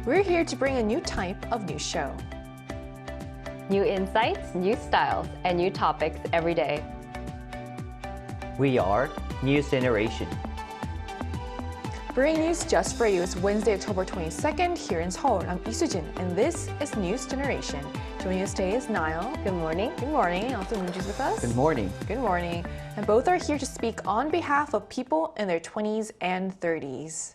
We're here to bring a new type of news show. New insights, new styles, and new topics every day. We are News Generation. Bringing news just for you. It's Wednesday, October 22nd here in Seoul. I'm Isujin, and this is News Generation. Joining us today is Niall. Good morning. Good morning. Also, Moonji's with us. Good morning. Good morning. And both are here to speak on behalf of people in their 20s and 30s.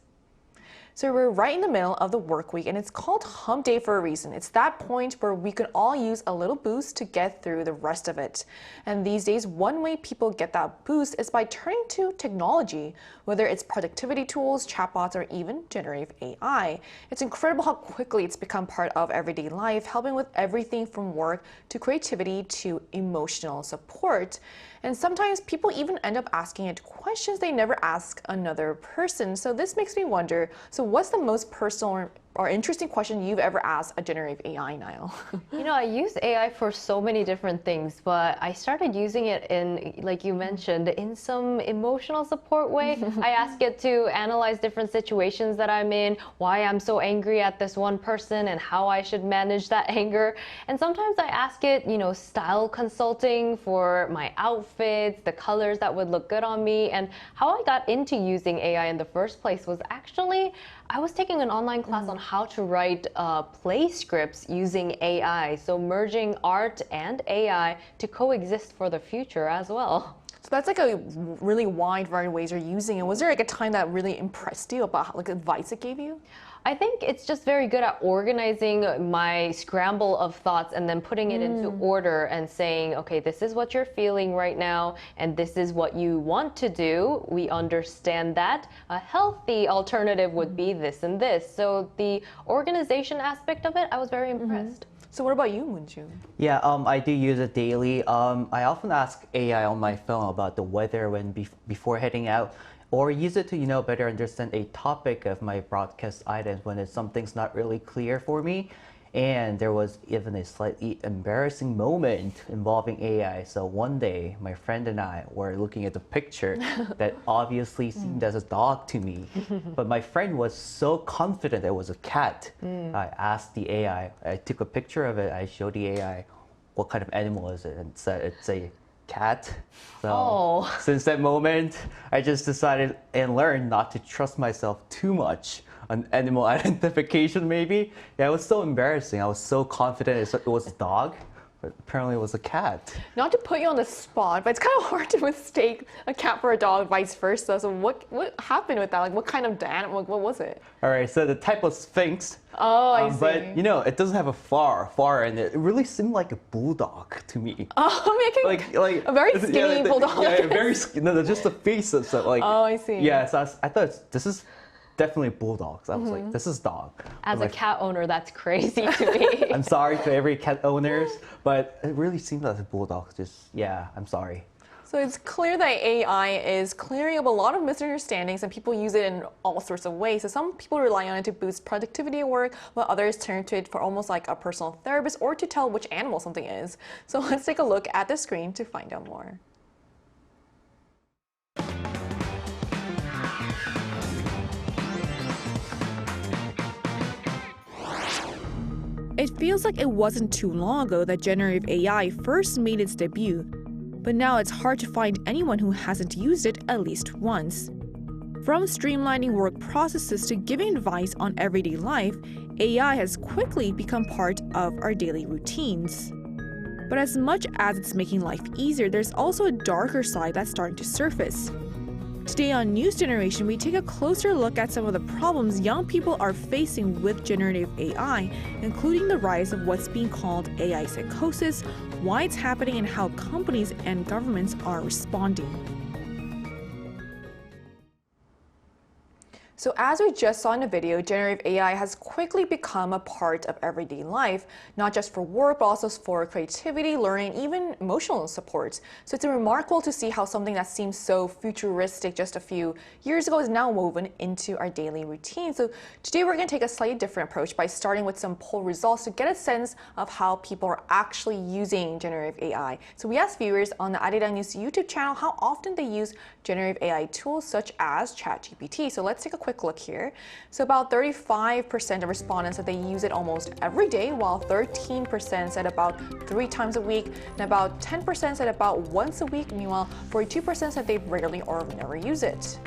So we're right in the middle of the work week, and it's called Hump Day for a reason. It's that point where we can all use a little boost to get through the rest of it. And these days, one way people get that boost is by turning to technology, whether it's productivity tools, chatbots, or even generative AI. It's incredible how quickly it's become part of everyday life, helping with everything from work to creativity to emotional support. And sometimes people even end up asking it questions they never ask another person. So this makes me wonder, so what's the most personal or interesting question you've ever asked a generative AI, Niall? You know, I use AI for so many different things, but I started using it in, like you mentioned, in some emotional support way. I ask it to analyze different situations that I'm in, why I'm so angry at this one person and how I should manage that anger. And sometimes I ask it, you know, style consulting for my outfits, the colors that would look good on me. And how I got into using AI in the first place was actually, I was taking an online class on how to write play scripts using AI, so merging art and AI to coexist for the future as well. So that's like a really wide variety of ways you're using it. Was there like a time that really impressed you about like advice it gave you? I think it's just very good at organizing my scramble of thoughts and then putting it into order and saying, okay, this is what you're feeling right now, and this is what you want to do. We understand that. A healthy alternative would be this and this. So the organization aspect of it, I was very impressed. So what about you, Moonju? Yeah, I do use it daily. I often ask AI on my phone about the weather when before heading out, or use it to, you know, better understand a topic of my broadcast items when it's something's not really clear for me. And there was even a slightly embarrassing moment involving AI. So one day, my friend and I were looking at the picture that obviously seemed as a dog to me. But my friend was so confident it was a cat. I asked the AI, I took a picture of it, I showed the AI, what kind of animal is it? And it said it's a cat. So since that moment, I just decided and learned not to trust myself too much on animal identification maybe. Yeah, it was so embarrassing. I was so confident it was a dog, but apparently it was a cat. Not to put you on the spot, but it's kind of hard to mistake a cat for a dog, vice versa. So what happened with that? Like what kind of animal, what was it? All right, so the type was Sphinx. Oh, I see. But you know, it doesn't have a far, and it really seemed like a bulldog to me. Oh, I mean, like a very skinny bulldog. Yeah, very skinny. No, just the face is so, like. Oh, I see. Yeah, so I thought this is definitely bulldogs. I was like, this is dog. As a cat owner, that's crazy to me. I'm sorry to every cat owners, but it really seemed like a bulldog. Just, yeah, I'm sorry. So it's clear that AI is clearing up a lot of misunderstandings and people use it in all sorts of ways. So some people rely on it to boost productivity at work, while others turn to it for almost like a personal therapist or to tell which animal something is. So let's take a look at the screen to find out more. It feels like it wasn't too long ago that generative AI first made its debut, but now it's hard to find anyone who hasn't used it at least once. From streamlining work processes to giving advice on everyday life, AI has quickly become part of our daily routines. But as much as it's making life easier, there's also a darker side that's starting to surface. Today on News Generation, we take a closer look at some of the problems young people are facing with generative AI, including the rise of what's being called AI psychosis, why it's happening, and how companies and governments are responding. So as we just saw in the video, generative AI has quickly become a part of everyday life, not just for work, but also for creativity, learning, even emotional support. So it's remarkable to see how something that seems so futuristic just a few years ago is now woven into our daily routine. So today we're going to take a slightly different approach by starting with some poll results to get a sense of how people are actually using generative AI. So we asked viewers on the Arirang News YouTube channel how often they use generative AI tools such as ChatGPT. So let's take a quick quick look here. So about 35% of respondents said they use it almost every day, while 13% said about 3 times a week, and about 10% said about once a week. Meanwhile, 42% said they rarely or never use it.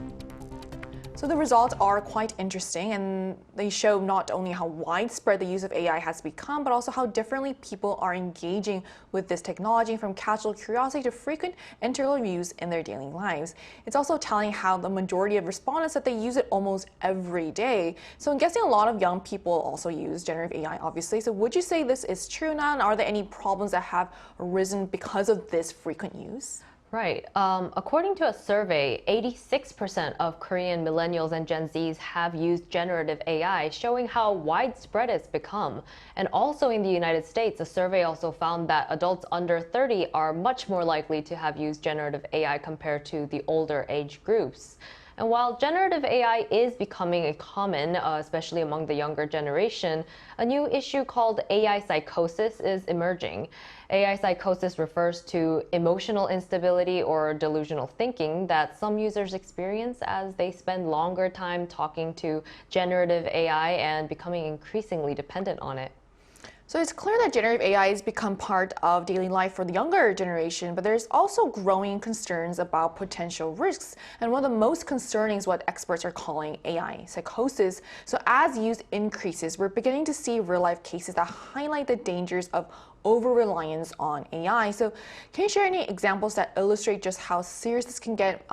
So the results are quite interesting, and they show not only how widespread the use of AI has become, but also how differently people are engaging with this technology, from casual curiosity to frequent integral use in their daily lives. It's also telling how the majority of respondents said they use it almost every day. So I'm guessing a lot of young people also use generative AI, obviously. So would you say this is true now, and are there any problems that have arisen because of this frequent use? Right. According to a survey, 86% of Korean millennials and Gen Zs have used generative AI, showing how widespread it's become. And also in the United States, a survey also found that adults under 30 are much more likely to have used generative AI compared to the older age groups. And while generative AI is becoming common, especially among the younger generation, a new issue called AI psychosis is emerging. AI psychosis refers to emotional instability or delusional thinking that some users experience as they spend longer time talking to generative AI and becoming increasingly dependent on it. So it's clear that generative AI has become part of daily life for the younger generation, but there's also growing concerns about potential risks. And one of the most concerning is what experts are calling AI psychosis. So as use increases, we're beginning to see real-life cases that highlight the dangers of over-reliance on AI. So can you share any examples that illustrate just how serious this can get?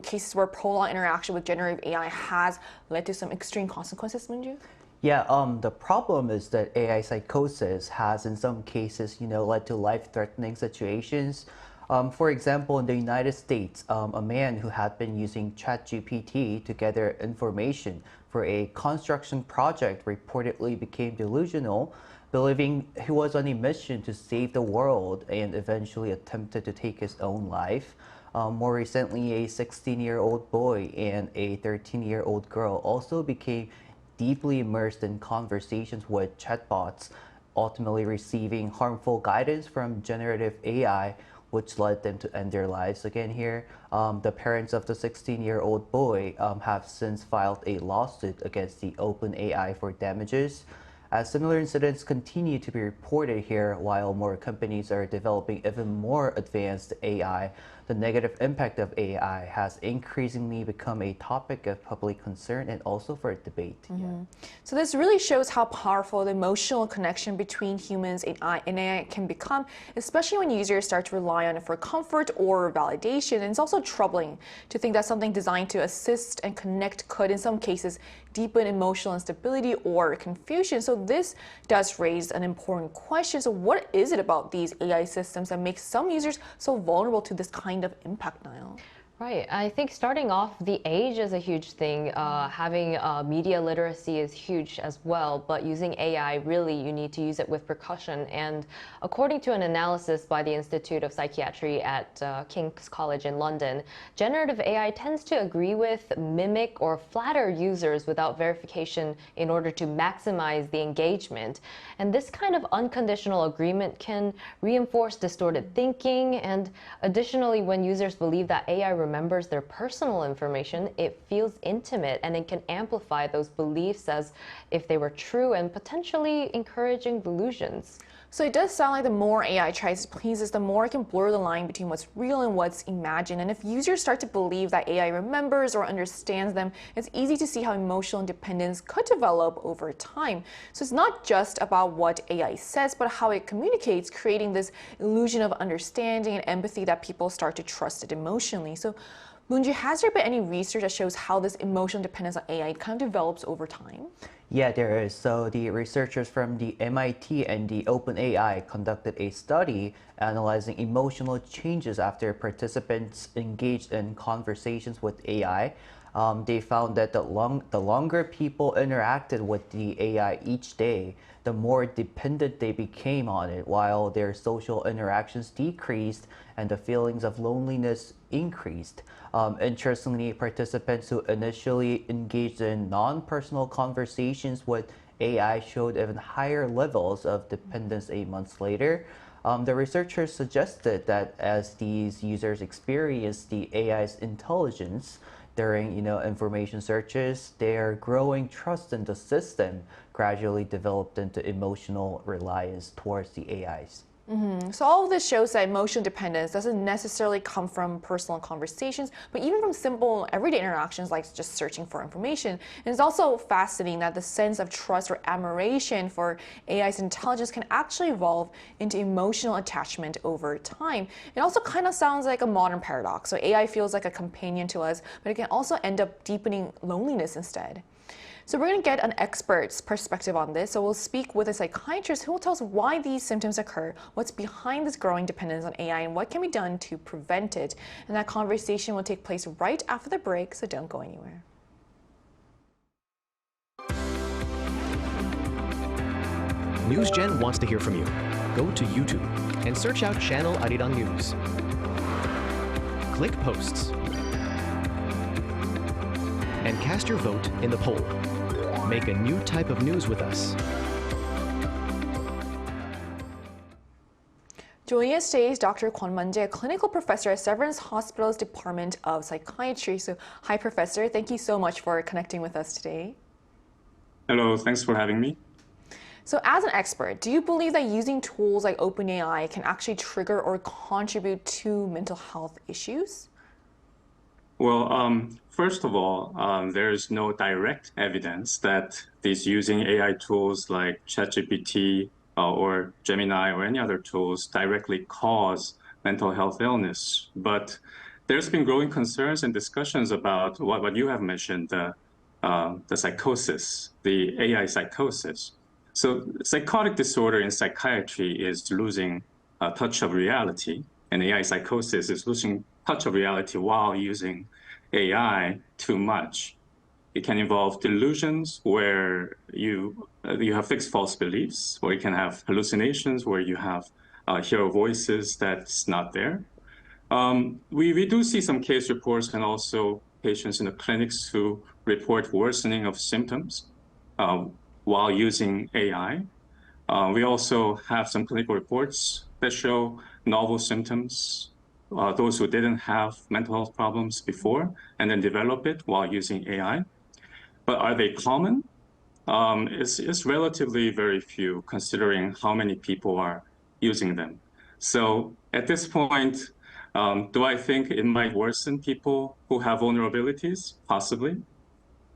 Cases where prolonged interaction with generative AI has led to some extreme consequences, Moonju? Yeah, the problem is that AI psychosis has, in some cases, led to life-threatening situations. For example, in the United States, a man who had been using ChatGPT to gather information for a construction project reportedly became delusional, believing he was on a mission to save the world, and eventually attempted to take his own life. More recently, a 16-year-old boy and a 13-year-old girl also became deeply immersed in conversations with chatbots, ultimately receiving harmful guidance from generative AI, which led them to end their lives. Again here, the parents of the 16-year-old boy have since filed a lawsuit against the OpenAI for damages. As similar incidents continue to be reported here, while more companies are developing even more advanced AI, the negative impact of AI has increasingly become a topic of public concern and also for debate. Yeah. So this really shows how powerful the emotional connection between humans and AI can become, especially when users start to rely on it for comfort or validation. And it's also troubling to think that something designed to assist and connect could, in some cases, deepen emotional instability or confusion. So this does raise an important question. So what is it about these AI systems that makes some users so vulnerable to this kind of impact, Niall? Right. I think starting off, the age is a huge thing. Having media literacy is huge as well, but using AI, really, you need to use it with precaution. And according to an analysis by the Institute of Psychiatry at King's College in London, generative AI tends to agree with, mimic, or flatter users without verification in order to maximize the engagement. And this kind of unconditional agreement can reinforce distorted thinking. And additionally, when users believe that AI remembers their personal information, it feels intimate, and it can amplify those beliefs as if they were true and potentially encouraging delusions. So it does sound like the more AI tries to please us, the more it can blur the line between what's real and what's imagined. And if users start to believe that AI remembers or understands them, it's easy to see how emotional independence could develop over time. So it's not just about what AI says, but how it communicates, creating this illusion of understanding and empathy that people start to trust it emotionally. So Moonji, has there been any research that shows how this emotional dependence on AI kind of develops over time? Yeah, there is. So the researchers from the MIT and the OpenAI conducted a study analyzing emotional changes after participants engaged in conversations with AI. They found that the longer people interacted with the AI each day, the more dependent they became on it, while their social interactions decreased and the feelings of loneliness increased. Interestingly, participants who initially engaged in non-personal conversations with AI showed even higher levels of dependence 8 months later. The researchers suggested that as these users experienced the AI's intelligence, during information searches, their growing trust in the system gradually developed into emotional reliance towards the AIs. So all of this shows that emotional dependence doesn't necessarily come from personal conversations, but even from simple everyday interactions like just searching for information. And it's also fascinating that the sense of trust or admiration for AI's intelligence can actually evolve into emotional attachment over time. It also kind of sounds like a modern paradox. So AI feels like a companion to us, but it can also end up deepening loneliness instead. So we're going to get an expert's perspective on this. So we'll speak with a psychiatrist who will tell us why these symptoms occur, what's behind this growing dependence on AI, and what can be done to prevent it. And that conversation will take place right after the break, so don't go anywhere. NewsGen wants to hear from you. Go to YouTube and search out channel Arirang News. Click Posts and cast your vote in the poll. Make a new type of news with us. Joining us today is Dr. Kwon Man-jae, a clinical professor at Severance Hospital's Department of Psychiatry. So, hi, Professor. Thank you so much for connecting with us today. Hello, thanks for having me. So, as an expert, do you believe that using tools like OpenAI can actually trigger or contribute to mental health issues? Well, first of all, there is no direct evidence that these using AI tools like ChatGPT or Gemini or any other tools directly cause mental health illness. But there's been growing concerns and discussions about what you have mentioned, the psychosis, the AI psychosis. So psychotic disorder in psychiatry is losing touch of reality, and AI psychosis is losing touch of reality while using AI too much. It can involve delusions where you have fixed false beliefs, or you can have hallucinations where you have hear voices that's not there. We do see some case reports and also patients in the clinics who report worsening of symptoms while using AI. We also have some clinical reports that show novel symptoms, those who didn't have mental health problems before and then develop it while using AI. But are they common? It's relatively very few considering how many people are using them. So at this point, do I think it might worsen people who have vulnerabilities? Possibly.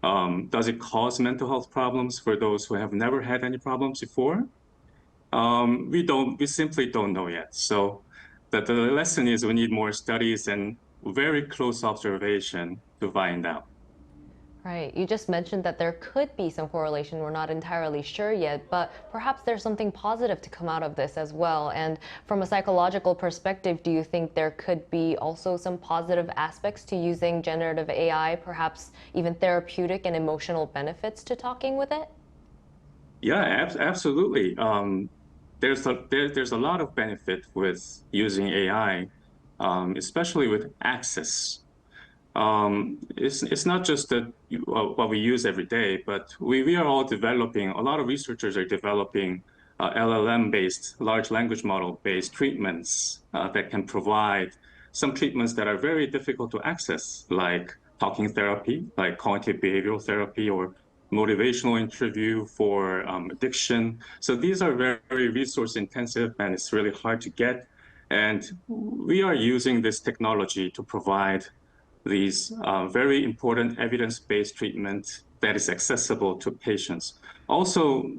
Does it cause mental health problems for those who have never had any problems before? We simply don't know yet. So the lesson is we need more studies and very close observation to find out. Right. You just mentioned that there could be some correlation. We're not entirely sure yet, but perhaps there's something positive to come out of this as well. And from a psychological perspective, do you think there could be also some positive aspects to using generative AI, perhaps even therapeutic and emotional benefits to talking with it? Yeah, absolutely. There's a lot of benefit with using AI, especially with access. It's not just what we use every day, but we are all developing, a lot of researchers are developing LLM-based, large language model-based treatments that can provide some treatments that are very difficult to access, like talking therapy, like cognitive behavioral therapy, or motivational interview for addiction. So these are very, very resource intensive and it's really hard to get. And we are using this technology to provide these very important evidence-based treatment that is accessible to patients. Also,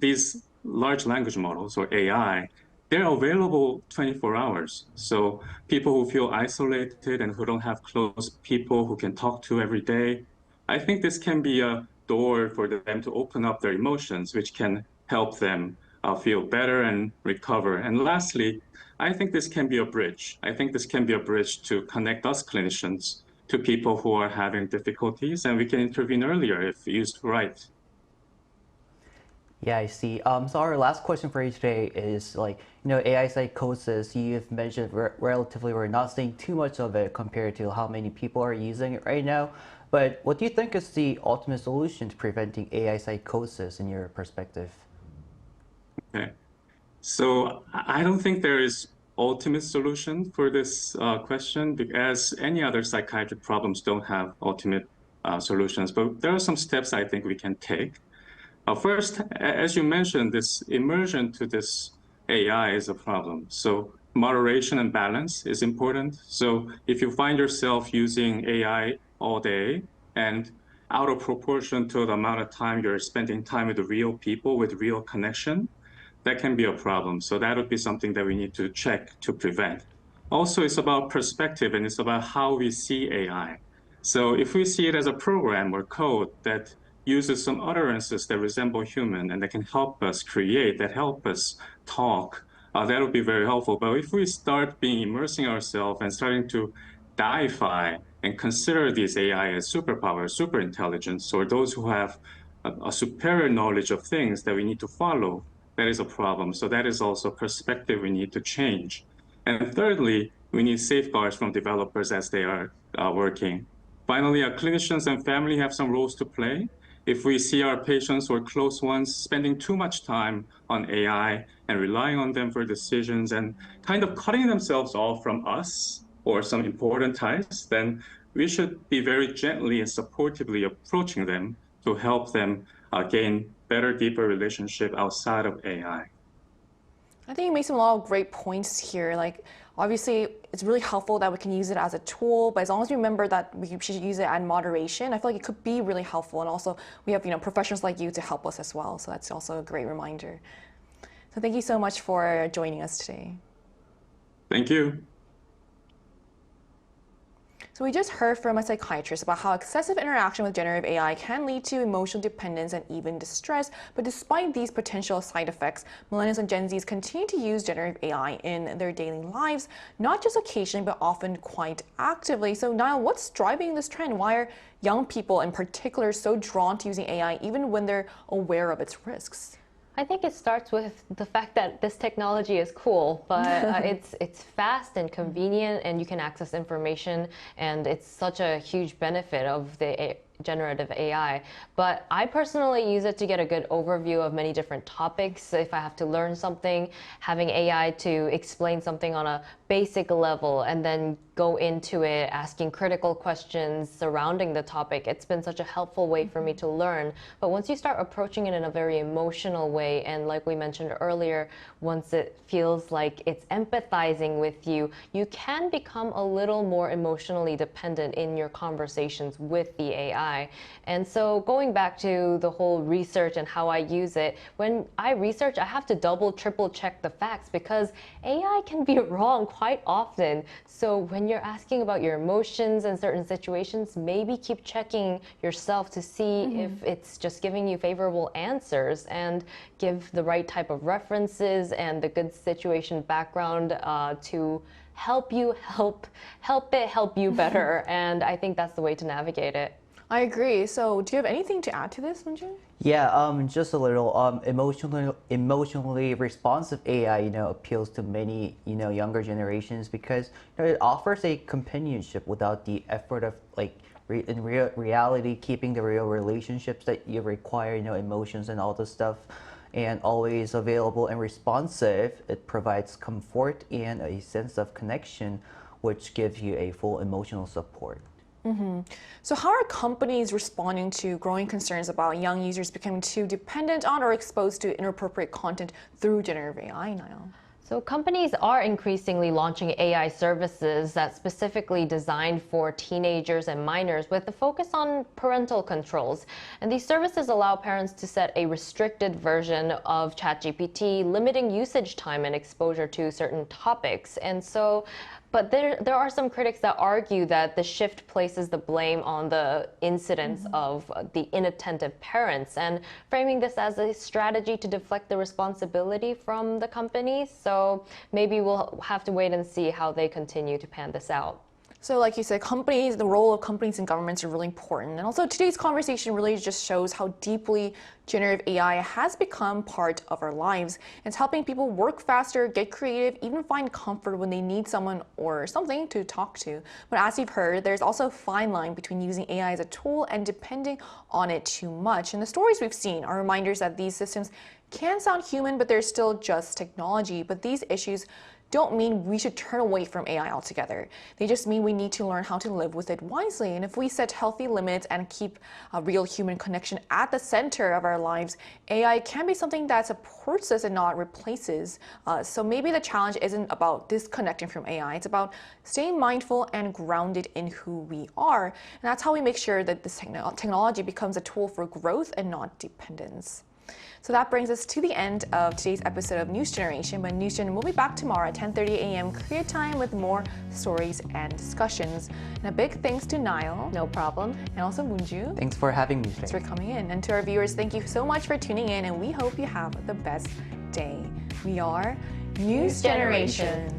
these large language models, or AI, they're available 24 hours. So people who feel isolated and who don't have close people who can talk to every day, I think this can be a door for them to open up their emotions, which can help them feel better and recover. And lastly, I think this can be a bridge. I think this can be a bridge to connect us clinicians to people who are having difficulties, and we can intervene earlier if used right. Yeah, I see. So our last question for you today is AI psychosis. You've mentioned relatively we're not seeing too much of it compared to how many people are using it right now. But what do you think is the ultimate solution to preventing AI psychosis in your perspective? Okay. So I don't think there is ultimate solution for this question, because any other psychiatric problems don't have ultimate solutions. But there are some steps I think we can take. First, as you mentioned, this immersion to this AI is a problem. So moderation and balance is important. So if you find yourself using AI all day and out of proportion to the amount of time you're spending time with real people with real connection, that can be a problem. So that would be something that we need to check to prevent. Also, it's about perspective and it's about how we see AI. So if we see it as a program or code that uses some utterances that resemble human and that can help us create, that help us talk, that would be very helpful. But if we start immersing ourselves and starting to deify and consider these AI as superpowers, super intelligence, or those who have a superior knowledge of things that we need to follow, that is a problem. So that is also a perspective we need to change. And thirdly, we need safeguards from developers as they are working. Finally, our clinicians and family have some roles to play. If we see our patients or close ones spending too much time on AI and relying on them for decisions and kind of cutting themselves off from us or some important ties, then we should be very gently and supportively approaching them to help them gain better, deeper relationship outside of AI. I think you made some a lot of great points here. Like, obviously, it's really helpful that we can use it as a tool, but as long as we remember that we should use it at moderation, I feel like it could be really helpful. And also, we have professionals like you to help us as well. So that's also a great reminder. So thank you so much for joining us today. Thank you. So we just heard from a psychiatrist about how excessive interaction with generative AI can lead to emotional dependence and even distress. But despite these potential side effects, millennials and Gen Zs continue to use generative AI in their daily lives, not just occasionally, but often quite actively. So Niall, what's driving this trend? Why are young people in particular so drawn to using AI even when they're aware of its risks? I think it starts with the fact that this technology is cool, but it's fast and convenient, and you can access information, and it's such a huge benefit of the generative AI. But I personally use it to get a good overview of many different topics. If I have to learn something, having AI to explain something on a basic level and then go into it asking critical questions surrounding the topic, it's been such a helpful way for me to learn. But once you start approaching it in a very emotional way, and like we mentioned earlier, once it feels like it's empathizing with you, you can become a little more emotionally dependent in your conversations with the AI. And so going back to the whole research and how I use it, when I research, I have to double, triple check the facts because AI can be wrong quite often. So when you're asking about your emotions in certain situations, maybe keep checking yourself to see if it's just giving you favorable answers, and give the right type of references and the good situation background to help you help you better. And I think that's the way to navigate it. I agree. So do you have anything to add to this, Munjin? Yeah, just a little. Emotionally responsive AI, appeals to many, younger generations because it offers a companionship without the effort of in reality keeping the real relationships that you require, emotions and all this stuff, and always available and responsive. It provides comfort and a sense of connection, which gives you a full emotional support. So how are companies responding to growing concerns about young users becoming too dependent on or exposed to inappropriate content through generative AI, Niall? So companies are increasingly launching AI services that's specifically designed for teenagers and minors with a focus on parental controls. And these services allow parents to set a restricted version of ChatGPT, limiting usage time and exposure to certain topics. And so, but there are some critics that argue that the shift places the blame on the incidence of the inattentive parents, and framing this as a strategy to deflect the responsibility from the companies. So maybe we'll have to wait and see how they continue to pan this out. So like you said, the role of companies and governments are really important. And also today's conversation really just shows how deeply generative AI has become part of our lives. It's helping people work faster, get creative, even find comfort when they need someone or something to talk to. But as you've heard, there's also a fine line between using AI as a tool and depending on it too much. And the stories we've seen are reminders that these systems can sound human, but they're still just technology. But these issues don't mean we should turn away from AI altogether. They just mean we need to learn how to live with it wisely. And if we set healthy limits and keep a real human connection at the center of our lives, AI can be something that supports us and not replaces us. So maybe the challenge isn't about disconnecting from AI. It's about staying mindful and grounded in who we are. And that's how we make sure that this technology becomes a tool for growth and not dependence. So that brings us to the end of today's episode of News Generation. But News Gen will be back tomorrow at 10:30 a.m. Korea time with more stories and discussions. And a big thanks to Niall. No problem. And also Moonju. Thanks for having me Thanks today. for coming in. And to our viewers, thank you so much for tuning in, and we hope you have the best day. We are News Generation.